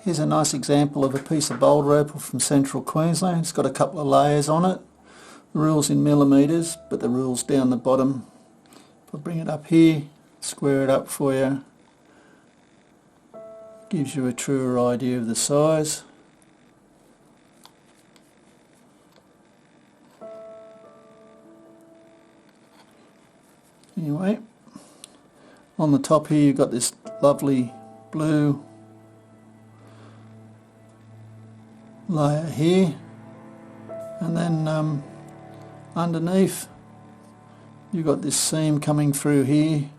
Here's a nice example of a piece of boulder opal from central Queensland. It's got a couple of layers on it. The rule's in millimetres, but the rule's down the bottom. If I bring it up here, square it up for you, gives you a truer idea of the size. Anyway, on the top here you've got this lovely blue layer here, and then underneath you've got this seam coming through here.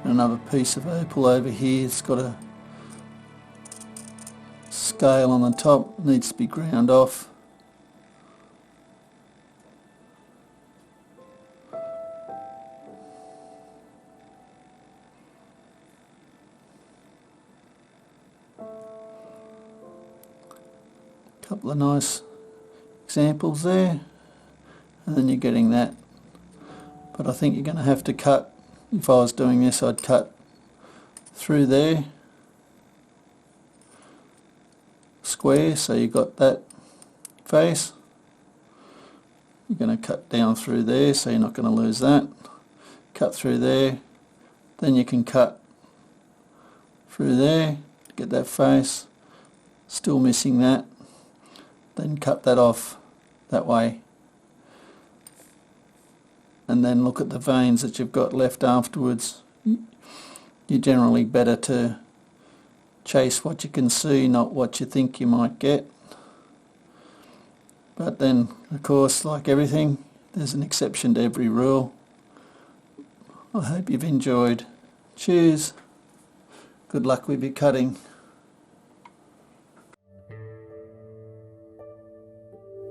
Another piece of opal over here. It's got a scale on the top, needs to be ground off. Couple of nice examples there, and then you're getting that. But I think you're going to have to cut, if I was doing this I'd cut through there, square, so you've got that face. You're going to cut down through there, so you're not going to lose that. Cut through there, then you can cut through there to get that face, still missing that. Then cut that off that way, and then look at the veins that you've got left afterwards. You're generally better to chase what you can see, not what you think you might get. But then, of course, like everything, there's an exception to every rule. I hope you've enjoyed. Cheers. Good luck with your cutting.